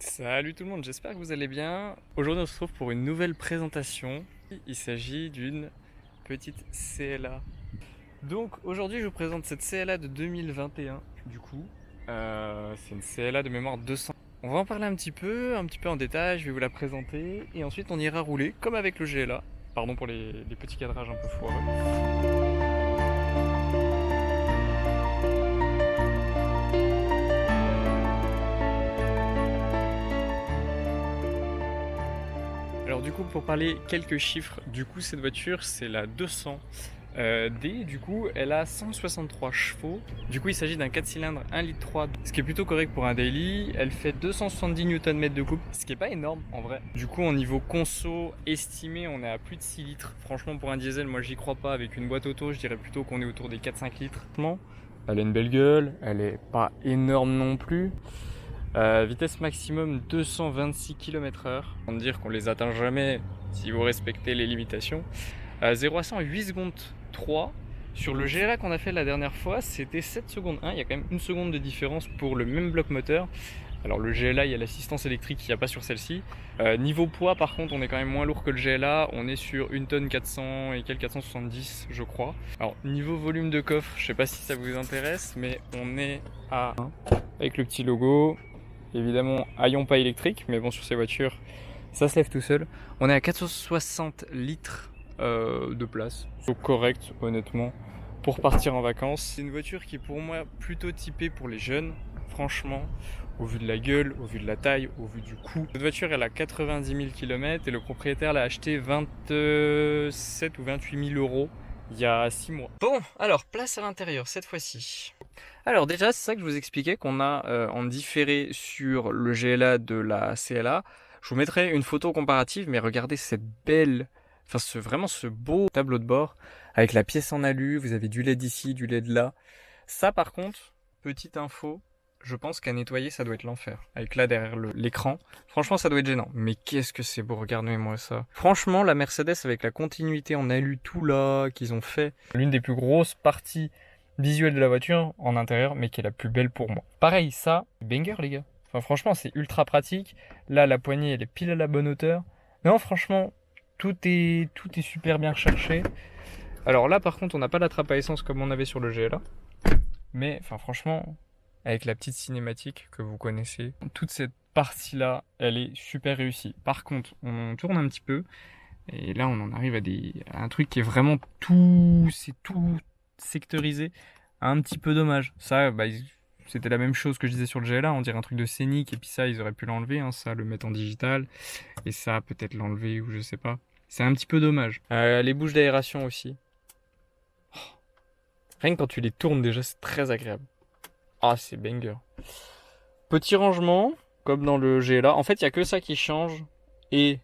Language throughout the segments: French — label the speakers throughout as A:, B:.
A: Salut tout le monde, j'espère que vous allez bien. Aujourd'hui on se retrouve pour une nouvelle présentation. Il s'agit d'une petite CLA. Donc aujourd'hui je vous présente cette CLA de 2021 du coup. C'est une CLA de mémoire 200. On va en parler un petit peu en détail, je vais vous la présenter et ensuite on ira rouler comme avec le GLA. Pardon pour les petits cadrages un peu foireux. Alors du coup pour parler quelques chiffres, du coup cette voiture c'est la 200 D, du coup elle a 163 chevaux. Du coup il s'agit d'un 4 cylindres 1,3 litre, ce qui est plutôt correct pour un daily. Elle fait 270 Nm de couple, ce qui est pas énorme en vrai. Du coup au niveau conso estimé on est à plus de 6 litres. Franchement pour un diesel moi j'y crois pas, avec une boîte auto je dirais plutôt qu'on est autour des 4-5 litres. Elle a une belle gueule, elle est pas énorme non plus. Vitesse maximum 226 km/h. On va dire qu'on les atteint jamais si vous respectez les limitations. 0 à 100 8 secondes 3. Sur le GLA qu'on a fait la dernière fois, c'était 7 secondes 1. Il y a quand même une seconde de différence pour le même bloc moteur. Alors le GLA, il y a l'assistance électrique qu'il n'y a pas sur celle-ci. Niveau poids, par contre, on est quand même moins lourd que le GLA. On est sur 1 tonne 400 et quelques 470, je crois. Alors niveau volume de coffre, je sais pas si ça vous intéresse, mais on est à avec le petit logo. Évidemment, haillons pas électrique, mais bon, sur ces voitures, ça se lève tout seul. On est à 460 litres de place. C'est correct, honnêtement, pour partir en vacances. C'est une voiture qui est pour moi plutôt typée pour les jeunes, franchement, au vu de la gueule, au vu de la taille, au vu du coût. Cette voiture, elle a 90 000 km et le propriétaire l'a acheté 27 ou 28 000 euros il y a 6 mois. Bon, alors, place à l'intérieur cette fois-ci. Alors déjà, c'est ça que je vous expliquais qu'on a en différé sur le GLA de la CLA. Je vous mettrai une photo comparative, mais regardez cette belle, vraiment ce beau tableau de bord avec la pièce en alu. Vous avez du LED ici, du LED là. Ça par contre, petite info, je pense qu'à nettoyer ça doit être l'enfer. Avec là derrière l'écran, franchement ça doit être gênant. Mais qu'est-ce que c'est beau, regardez-moi ça. Franchement la Mercedes avec la continuité en alu tout là qu'ils ont fait, l'une des plus grosses parties visuelle de la voiture en intérieur, mais qui est la plus belle pour moi. Pareil, ça, banger les gars. Enfin franchement, c'est ultra pratique. Là, la poignée, elle est pile à la bonne hauteur. Non, franchement, tout est super bien recherché. Alors là, par contre, on n'a pas la trappe à essence comme on avait sur le GLA. Mais, enfin franchement, avec la petite cinématique que vous connaissez, toute cette partie-là, elle est super réussie. Par contre, on tourne un petit peu. Et là, on en arrive à un truc qui est vraiment c'est tout sectorisé. Un petit peu dommage. Ça, c'était la même chose que je disais sur le GLA, on dirait un truc de scénique, et puis ça, ils auraient pu l'enlever, hein, ça, le mettre en digital, et ça, peut-être l'enlever, ou je sais pas. C'est un petit peu dommage. Les bouches d'aération aussi. Oh. Rien que quand tu les tournes déjà, c'est très agréable. Ah, c'est banger. Petit rangement, comme dans le GLA. En fait, il n'y a que ça qui change, et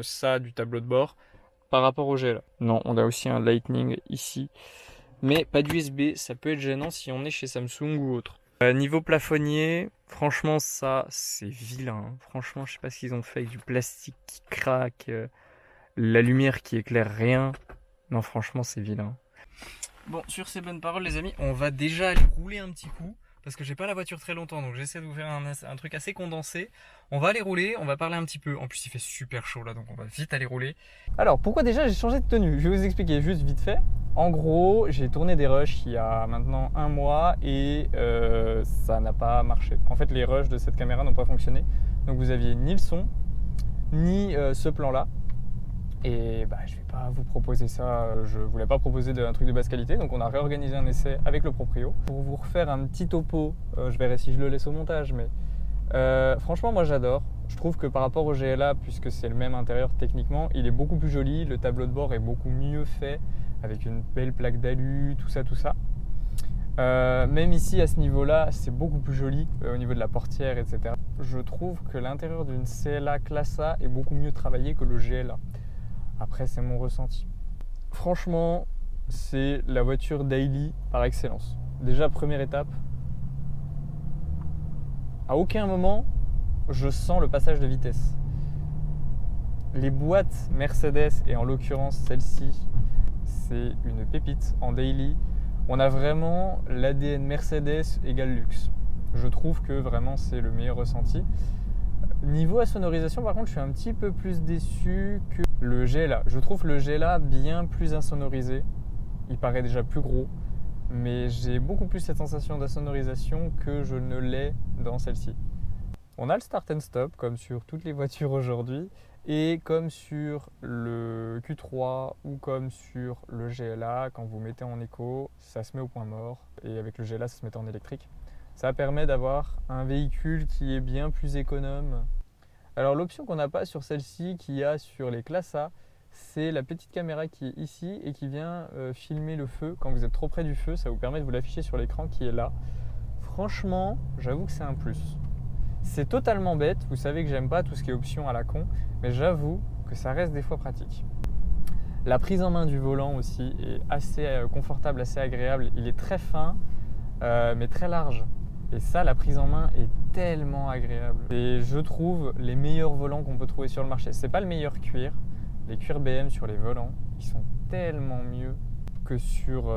A: ça du tableau de bord, par rapport au GLA. Non, on a aussi un Lightning ici. Mais pas d'USB, ça peut être gênant si on est chez Samsung ou autre. Niveau plafonnier, franchement ça c'est vilain. Franchement je sais pas ce qu'ils ont fait avec du plastique qui craque, la lumière qui éclaire rien. Non franchement c'est vilain. Bon, sur ces bonnes paroles les amis, on va déjà aller rouler un petit coup. Parce que j'ai pas la voiture très longtemps, donc j'essaie de vous faire un truc assez condensé. On va aller rouler, on va parler un petit peu. En plus il fait super chaud là, donc on va vite aller rouler. Alors pourquoi déjà j'ai changé de tenue? Je vais vous expliquer juste vite fait. En gros, j'ai tourné des rushs il y a maintenant un mois et ça n'a pas marché. En fait les rushs de cette caméra n'ont pas fonctionné. Donc vous aviez ni le son, ni ce plan là. Et je vais pas vous proposer ça, je voulais pas proposer un truc de basse qualité, donc on a réorganisé un essai avec le proprio. Pour vous refaire un petit topo, je verrai si je le laisse au montage, mais franchement moi j'adore. Je trouve que par rapport au GLA, puisque c'est le même intérieur techniquement, il est beaucoup plus joli, le tableau de bord est beaucoup mieux fait, avec une belle plaque d'alu, tout ça. Même ici à ce niveau-là, c'est beaucoup plus joli au niveau de la portière, etc. Je trouve que l'intérieur d'une CLA classe A est beaucoup mieux travaillé que le GLA. Après, c'est mon ressenti. Franchement, c'est la voiture daily par excellence. Déjà, première étape, à aucun moment, je sens le passage de vitesse. Les boîtes Mercedes, et en l'occurrence celle-ci, c'est une pépite en daily. On a vraiment l'ADN Mercedes égale luxe. Je trouve que vraiment c'est le meilleur ressenti.
B: Niveau insonorisation, par contre, je suis un petit peu plus déçu que le GLA. Je trouve le GLA bien plus insonorisé. Il paraît déjà plus gros, mais j'ai beaucoup plus cette sensation d'insonorisation que je ne l'ai dans celle-ci. On a le start and stop comme sur toutes les voitures aujourd'hui et comme sur le Q3 ou comme sur le GLA, quand vous mettez en éco, ça se met au point mort et avec le GLA ça se met en électrique. Ça permet d'avoir un véhicule qui est bien plus économe. Alors l'option qu'on n'a pas sur celle-ci, qu'il y a sur les classes A, c'est la petite caméra qui est ici et qui vient filmer le feu. Quand vous êtes trop près du feu, ça vous permet de vous l'afficher sur l'écran qui est là. Franchement, j'avoue que c'est un plus. C'est totalement bête, vous savez que j'aime pas tout ce qui est option à la con, mais j'avoue que ça reste des fois pratique. La prise en main du volant aussi est assez confortable, assez agréable. Il est très fin, mais très large. Et ça, la prise en main est tellement agréable. Et je trouve les meilleurs volants qu'on peut trouver sur le marché. C'est pas le meilleur cuir. Les cuirs BM sur les volants, ils sont tellement mieux que sur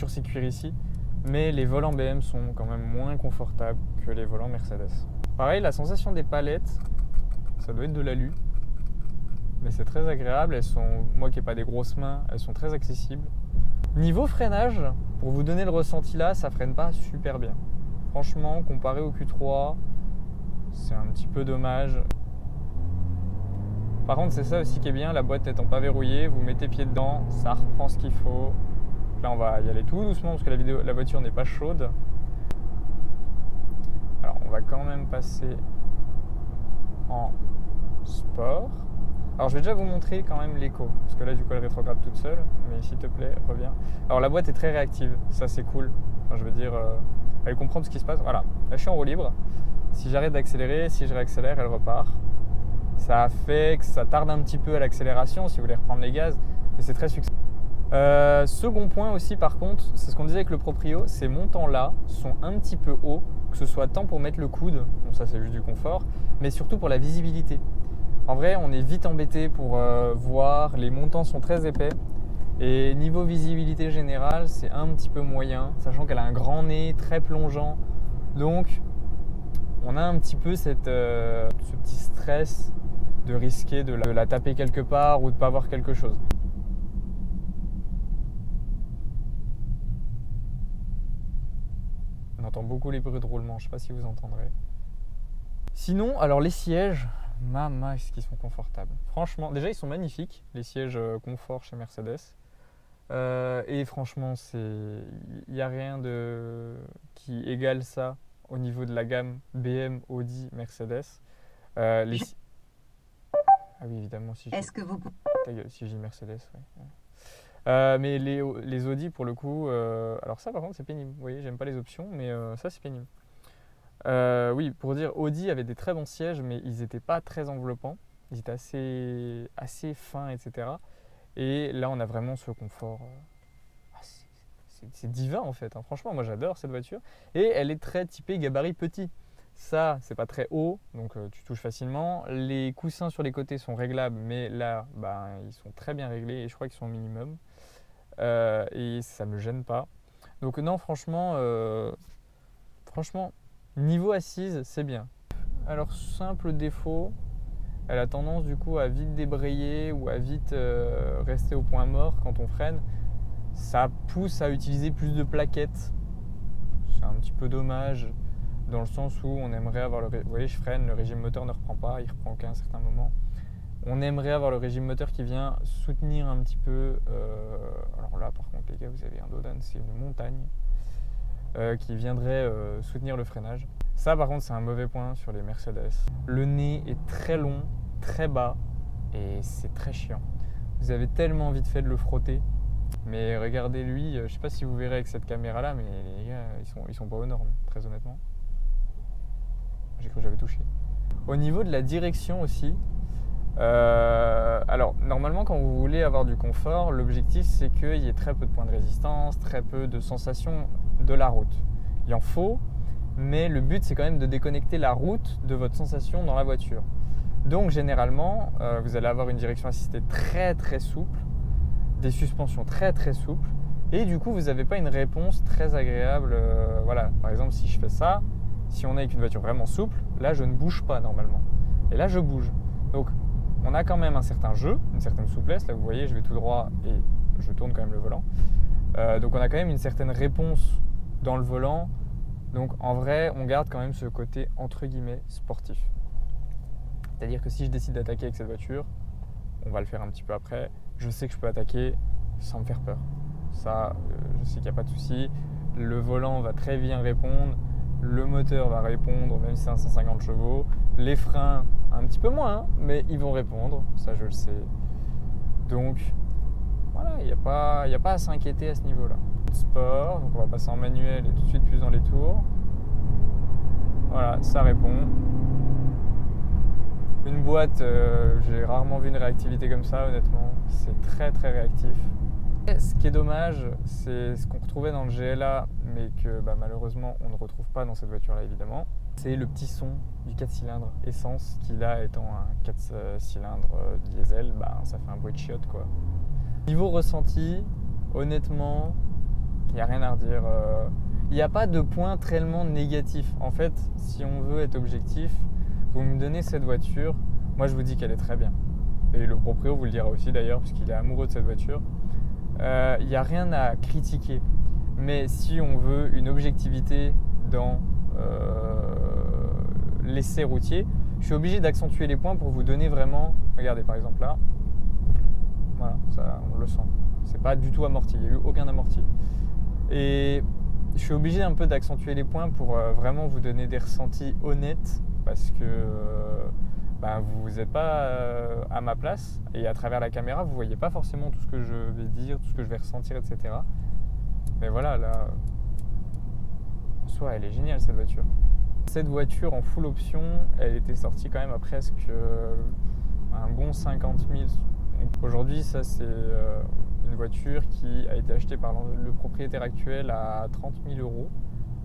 B: ces cuirs ici. Mais les volants BM sont quand même moins confortables que les volants Mercedes. Pareil, la sensation des palettes, ça doit être de l'alu. Mais c'est très agréable. Elles sont, moi qui n'ai pas des grosses mains, elles sont très accessibles. Niveau freinage, pour vous donner le ressenti là, ça freine pas super bien. Franchement, comparé au Q3, c'est un petit peu dommage. Par contre, c'est ça aussi qui est bien, la boîte n'étant pas verrouillée, vous mettez pied dedans, ça reprend ce qu'il faut. Là, on va y aller tout doucement parce que la voiture n'est pas chaude. Alors, on va quand même passer en sport. Alors je vais déjà vous montrer quand même l'éco, parce que là du coup elle rétrograde toute seule, mais s'il te plaît, reviens. Alors la boîte est très réactive, ça c'est cool. Enfin, je veux dire, elle comprend ce qui se passe. Voilà, là je suis en roue libre. Si j'arrête d'accélérer, si je réaccélère, elle repart. Ça fait que ça tarde un petit peu à l'accélération si vous voulez reprendre les gaz, mais c'est très successful. Second point aussi par contre, c'est ce qu'on disait avec le Proprio, ces montants là sont un petit peu hauts, que ce soit tant pour mettre le coude, bon ça c'est juste du confort, mais surtout pour la visibilité. En vrai, on est vite embêté pour voir, les montants sont très épais et niveau visibilité générale, c'est un petit peu moyen, sachant qu'elle a un grand nez très plongeant. Donc, on a un petit peu ce petit stress de risquer de la taper quelque part ou de ne pas voir quelque chose. On entend beaucoup les bruits de roulement, je ne sais pas si vous entendrez. Sinon, alors les sièges, est-ce qu'ils sont confortables. Franchement, déjà ils sont magnifiques, les sièges confort chez Mercedes. Et franchement, il n'y a rien qui égale ça au niveau de la gamme BM, Audi, Mercedes. Ah oui, évidemment, si je dis Mercedes, oui. Mais les Audi, pour le coup, alors ça par contre c'est pénible. Vous voyez, j'aime pas les options, mais ça c'est pénible. Oui, pour dire, Audi avait des très bons sièges, mais ils n'étaient pas très enveloppants. Ils étaient assez fins, etc. Et là, on a vraiment ce confort. C'est divin en fait. Hein. Franchement, moi j'adore cette voiture. Et elle est très typée gabarit petit. Ça, c'est pas très haut, donc tu touches facilement. Les coussins sur les côtés sont réglables, mais là, ils sont très bien réglés et je crois qu'ils sont au minimum. Et ça me gêne pas. Donc non, franchement, niveau assise, c'est bien. Alors, simple défaut, elle a tendance du coup à vite débrayer ou à vite rester au point mort quand on freine. Ça pousse à utiliser plus de plaquettes. C'est un petit peu dommage dans le sens où on aimerait avoir vous voyez, je freine, le régime moteur ne reprend pas, il reprend qu'à un certain moment. On aimerait avoir le régime moteur qui vient soutenir un petit peu. Alors là, par contre, les gars, vous avez un Dodan, c'est une montagne. Qui viendrait soutenir le freinage. Ça par contre c'est un mauvais point sur les Mercedes. Le nez est très long, très bas et c'est très chiant. Vous avez tellement vite fait de le frotter. Mais regardez lui, je sais pas si vous verrez avec cette caméra là, mais les gars ils sont pas aux normes, très honnêtement. J'ai cru que j'avais touché. Au niveau de la direction aussi, alors normalement quand vous voulez avoir du confort, l'objectif c'est qu'il y ait très peu de points de résistance, très peu de sensations de la route. Il en faut, mais le but c'est quand même de déconnecter la route de votre sensation dans la voiture. Donc généralement, vous allez avoir une direction assistée très très souple, des suspensions très très souples, et du coup vous n'avez pas une réponse très agréable. Voilà, par exemple si je fais ça, Si on est avec une voiture vraiment souple, là je ne bouge pas normalement. Et là je bouge. Donc on a quand même un certain jeu, une certaine souplesse. Là vous voyez, je vais tout droit et je tourne quand même le volant. Donc on a quand même une certaine réponse dans le volant. Donc en vrai, on garde quand même ce côté entre guillemets sportif. C'est-à-dire que si je décide d'attaquer avec cette voiture, on va le faire un petit peu après, je sais que je peux attaquer sans me faire peur. Ça, je sais qu'il n'y a pas de souci. Le volant va très bien répondre, le moteur va répondre, même si c'est un 150 chevaux. Les freins, un petit peu moins, hein, mais ils vont répondre, ça je le sais. Donc voilà, il n'y a pas à s'inquiéter à ce niveau-là. Sport, donc on va passer en manuel et tout de suite plus dans les tours. Voilà, ça répond. Une boîte, j'ai rarement vu une réactivité comme ça, honnêtement. C'est très très réactif. Et ce qui est dommage, c'est ce qu'on retrouvait dans le GLA, mais que malheureusement on ne retrouve pas dans cette voiture-là évidemment. C'est le petit son du 4 cylindres essence qui là étant un 4 cylindres diesel, ça fait un bruit de chiotte quoi. Niveau ressenti, honnêtement, il n'y a rien à redire. Il n'y a pas de point tellement négatif. En fait, si on veut être objectif, vous me donnez cette voiture, moi je vous dis qu'elle est très bien. Et le proprio vous le dira aussi d'ailleurs, puisqu'il est amoureux de cette voiture. Il n'y a rien à critiquer. Mais si on veut une objectivité dans l'essai routier, je suis obligé d'accentuer les points pour vous donner vraiment... Regardez par exemple là, voilà, ça, on le sent. C'est pas du tout amorti, il n'y a eu aucun amorti. Et je suis obligé un peu d'accentuer les points pour vraiment vous donner des ressentis honnêtes parce que vous n'êtes pas à ma place et à travers la caméra, vous ne voyez pas forcément tout ce que je vais dire, tout ce que je vais ressentir, etc. Mais voilà, là, en soi, elle est géniale cette voiture. Cette voiture en full option, elle était sortie quand même à presque un bon 50 000. Aujourd'hui, ça c'est une voiture qui a été achetée par le propriétaire actuel à 30 000 €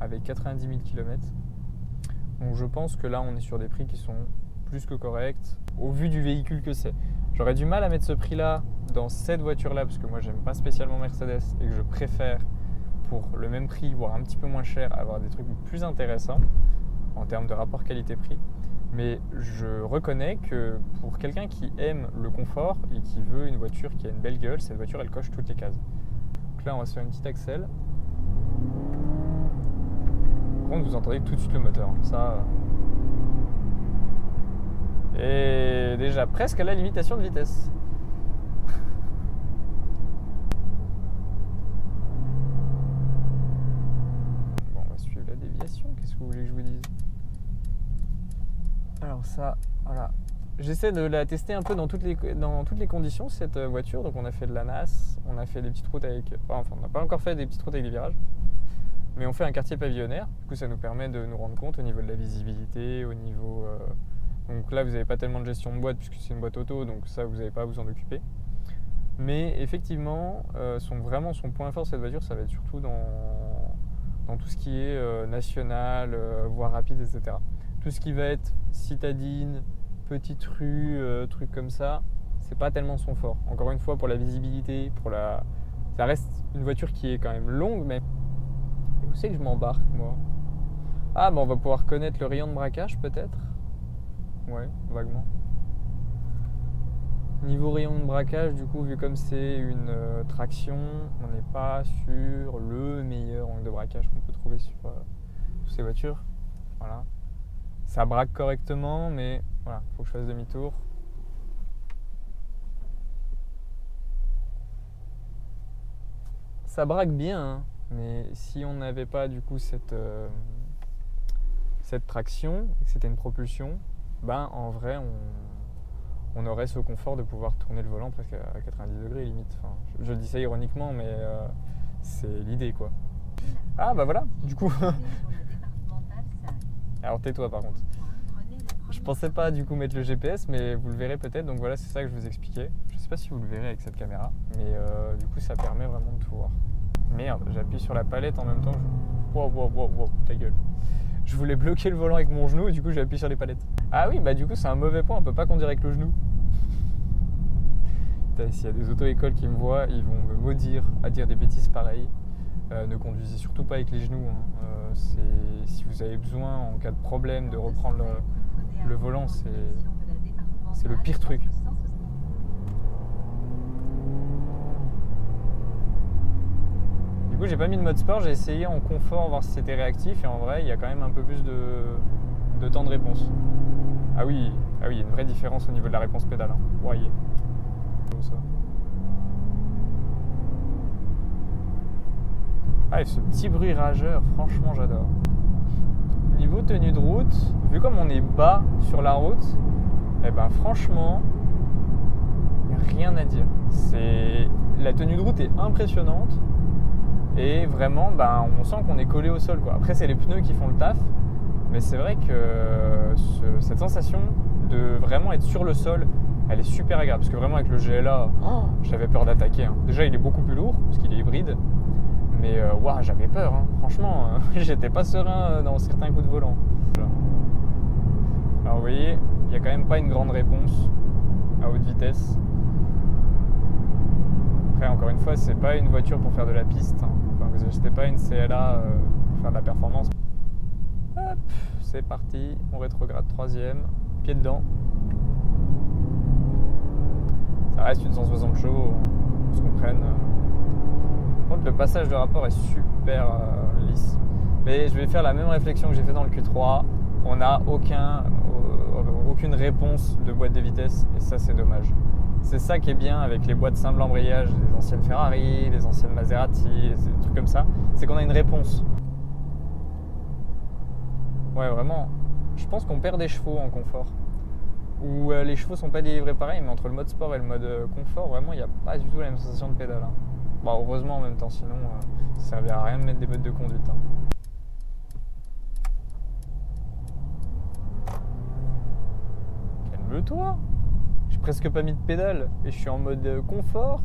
B: avec 90 000 km. Donc je pense que là on est sur des prix qui sont plus que corrects au vu du véhicule que c'est. J'aurais du mal à mettre ce prix-là dans cette voiture-là parce que moi j'aime pas spécialement Mercedes et que je préfère pour le même prix, voire un petit peu moins cher, avoir des trucs plus intéressants en termes de rapport qualité-prix. Mais je reconnais que pour quelqu'un qui aime le confort et qui veut une voiture qui a une belle gueule, cette voiture elle coche toutes les cases. Donc là on va se faire une petite accel. Par contre vous entendez tout de suite le moteur, ça... Et déjà presque à la limitation de vitesse. Bon, on va suivre la déviation, qu'est-ce que vous voulez que je vous dise? Alors ça, voilà. J'essaie de la tester un peu dans toutes les conditions, cette voiture. Donc on a fait de la NAS, on a fait des petites routes avec... Enfin, on n'a pas encore fait des petites routes avec des virages. Mais on fait un quartier pavillonnaire. Du coup, ça nous permet de nous rendre compte au niveau de la visibilité, au niveau... Donc là, vous n'avez pas tellement de gestion de boîte puisque c'est une boîte auto, donc ça, vous n'avez pas à vous en occuper. Mais effectivement, son point fort, cette voiture, ça va être surtout dans tout ce qui est national, voie rapide, etc. Tout ce qui va être citadine, petite rue, trucs comme ça, c'est pas tellement son fort. Encore une fois, pour la visibilité, ça reste une voiture qui est quand même longue, mais où c'est que je m'embarque, moi? Ah, on va pouvoir connaître le rayon de braquage, peut-être? Ouais, vaguement. Niveau rayon de braquage, du coup, vu comme c'est une traction, on n'est pas sur le meilleur angle de braquage qu'on peut trouver sur toutes ces voitures. Voilà. Ça braque correctement, mais voilà, faut que je fasse demi-tour. Ça braque bien, hein, mais si on n'avait pas du coup cette traction et que c'était une propulsion, en vrai on aurait ce confort de pouvoir tourner le volant presque à 90 degrés limite. Enfin, je dis ça ironiquement, mais c'est l'idée quoi. Ah voilà, du coup. Alors tais-toi par contre. Je pensais pas du coup mettre le GPS, mais vous le verrez peut-être. Donc voilà, c'est ça que je vous expliquais. Je sais pas si vous le verrez avec cette caméra, mais du coup ça permet vraiment de tout voir. Merde, j'appuie sur la palette en même temps. Wow, ta gueule. Je voulais bloquer le volant avec mon genou et du coup j'ai appuyé sur les palettes. Ah oui, du coup c'est un mauvais point, on peut pas conduire avec le genou. S'il y a des auto-écoles qui me voient, ils vont me maudire à dire des bêtises pareilles. Ne conduisez surtout pas avec les genoux. Hein. Si vous avez besoin, en cas de problème, de reprendre le volant, c'est le pire truc. Du coup, j'ai pas mis de mode sport, j'ai essayé en confort, voir si c'était réactif, et en vrai, il y a quand même un peu plus de temps de réponse. Ah oui, il y a une vraie différence au niveau de la réponse pédale. Hein. Voyez. Ah, et ce petit bruit rageur, franchement, j'adore. Niveau tenue de route, vu comme on est bas sur la route, eh ben franchement, il n'y a rien à dire. La tenue de route est impressionnante. Et vraiment, on sent qu'on est collé au sol, quoi. Après, c'est les pneus qui font le taf. Mais c'est vrai que cette sensation de vraiment être sur le sol, elle est super agréable. Parce que vraiment, avec le GLA, j'avais peur d'attaquer. Hein. Déjà, il est beaucoup plus lourd, parce qu'il est hybride. Mais j'avais peur. Hein. Franchement, j'étais pas serein dans certains coups de volant. Alors, vous voyez, il n'y a quand même pas une grande réponse à haute vitesse. Après, encore une fois, c'est pas une voiture pour faire de la piste. Hein. Enfin, vous achetez pas une CLA pour faire de la performance. Hop, c'est parti. On rétrograde 3ème. Pied dedans. Ça reste une 160 chevaux, on se comprenne. Par contre, le passage de rapport est super lisse. Mais je vais faire la même réflexion que j'ai fait dans le Q3. On n'a aucune réponse de boîte de vitesse et ça, c'est dommage. C'est ça qui est bien avec les boîtes simples embrayage des anciennes Ferrari, des anciennes Maserati, des trucs comme ça, c'est qu'on a une réponse. Ouais, vraiment, je pense qu'on perd des chevaux en confort. Ou les chevaux sont pas délivrés pareil, mais entre le mode sport et le mode confort, vraiment, il n'y a pas du tout la même sensation de pédale. Hein. Bon, heureusement en même temps, sinon ça servira à rien de mettre des bottes de conduite. Hein. Calme-toi! J'ai presque pas mis de pédale et je suis en mode confort.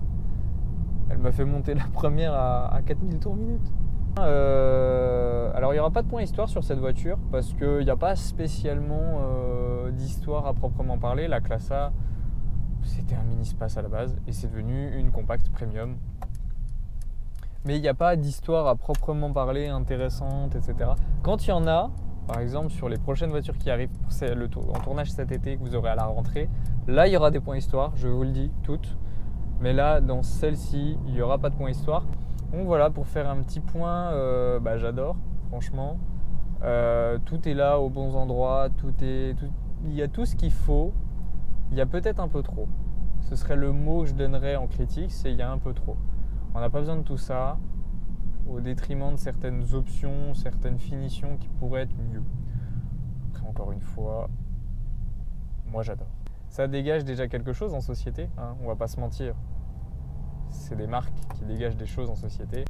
B: Elle m'a fait monter la première à 4000 tours minute. Alors il n'y aura pas de point histoire sur cette voiture parce qu'il n'y a pas spécialement d'histoire à proprement parler. La Classe A, c'était un mini space à la base et c'est devenu une compacte premium. Mais il n'y a pas d'histoire à proprement parler intéressante, etc. Quand il y en a, par exemple sur les prochaines voitures qui arrivent en tournage cet été que vous aurez à la rentrée, là il y aura des points histoire, je vous le dis toutes. Mais là dans celle-ci, il n'y aura pas de points histoire. Donc voilà, pour faire un petit point, j'adore, franchement. Tout est là aux bons endroits, il y a tout ce qu'il faut. Il y a peut-être un peu trop. Ce serait le mot que je donnerais en critique, c'est il y a un peu trop. On n'a pas besoin de tout ça, au détriment de certaines options, certaines finitions qui pourraient être mieux. Après, encore une fois, moi j'adore. Ça dégage déjà quelque chose en société, hein, on va pas se mentir. C'est des marques qui dégagent des choses en société.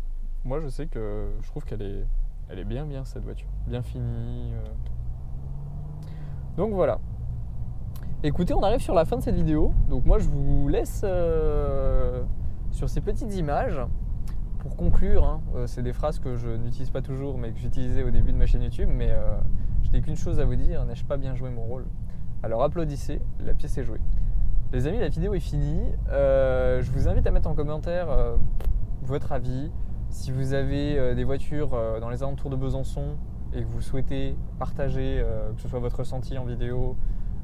B: Moi je sais que je trouve qu'elle est bien cette voiture, bien finie. Donc voilà. Écoutez, on arrive sur la fin de cette vidéo. Donc moi je vous laisse sur ces petites images. Pour conclure, hein, c'est des phrases que je n'utilise pas toujours mais que j'utilisais au début de ma chaîne YouTube. Mais je n'ai qu'une chose à vous dire, n'ai-je pas bien joué mon rôle? Alors applaudissez, la pièce est jouée. Les amis, la vidéo est finie. Je vous invite à mettre en commentaire votre avis. Si vous avez des voitures dans les alentours de Besançon et que vous souhaitez partager, que ce soit votre ressenti en vidéo,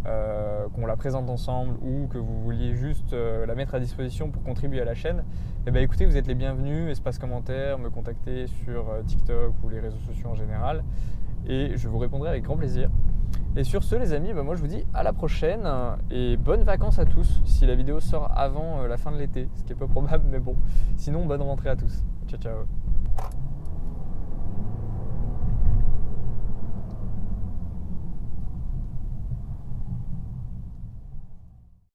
B: qu'on la présente ensemble ou que vous vouliez juste la mettre à disposition pour contribuer à la chaîne, eh bien, écoutez, vous êtes les bienvenus. Espace commentaire, me contacter sur TikTok ou les réseaux sociaux en général. Et je vous répondrai avec grand plaisir. Et sur ce les amis, moi je vous dis à la prochaine et bonnes vacances à tous si la vidéo sort avant la fin de l'été, ce qui est peu probable mais bon. Sinon bonne rentrée à tous. Ciao ciao.